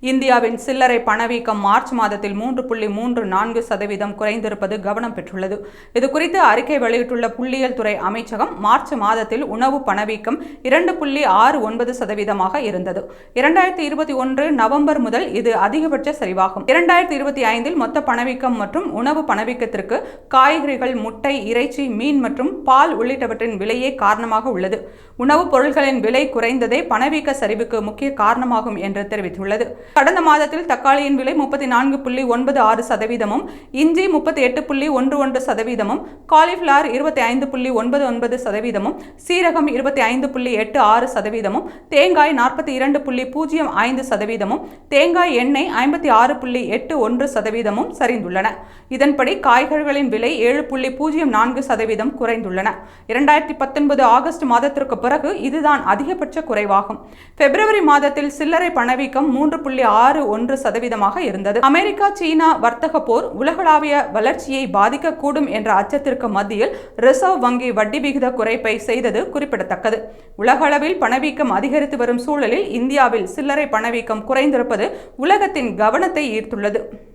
இந்தியாவின் சில்லறை பணவீக்கம் மார்ச் மாதத்தில் 3.34% குறைந்திருப்பது கவனம் பெற்றுள்ளது. இதுகுறித்து அறிக்கை வெளியிட்டுள்ள புள்ளியியல் துறை அமைச்சகம், மார்ச் மாதத்தில் உணவு பணவீக்கம் 2.69% இருந்தது. 2021 நவம்பர் முதல் இது அதிகபட்ச சரிவாகும். 2025 மொத்த பணவீக்கம் மற்றும் உணவு பணவீக்கத்திற்கு காய்கறிகள், முட்டை, இறைச்சி, மீன் மற்றும் பால் உள்ளிட்டவற்றின் விலையே காரணமாக உள்ளது. உணவுப் பொருட்களின் விலை குறைந்ததே பணவீக்க சரிவுக்கு முக்கிய காரணமாகும் என்று தெரிவித்துள்ளது. கடந்த மாதத்தில் தக்காளியின் விலை 34.96%, இஞ்சி 38.11%, காலிஃபிளவர் 25.99%, சீரகம் 25.86%, தேங்காய் 42.05%, தேங்காய் எண்ணெய் 56.81% சரிந்துள்ளன. இதன்படி காய்கறிகளின் விலை 7.04% குறைந்துள்ளன. 2019 ஆகஸ்ட் மாதத்திற்கு பிறகு இதுதான் அதிகபட்ச குறைவாகும். பிப்ரவரி மாதத்தில் சில்லறை பணவீக்கம் 3.61% இருந்தது. அமெரிக்கா சீனா வர்த்தக போர் உலகளாவிய வளர்ச்சியை பாதிக்கக்கூடும் என்ற அச்சத்திற்கு மத்தியில் ரிசர்வ் வங்கி வட்டி விகித குறைப்பை செய்தது குறிப்பிடத்தக்கது. உலகளவில் பணவீக்கம் அதிகரித்து வரும் சூழலில் இந்தியாவில் சில்லறை பணவீக்கம் குறைந்திருப்பது உலகத்தின் கவனத்தை ஈர்த்துள்ளது.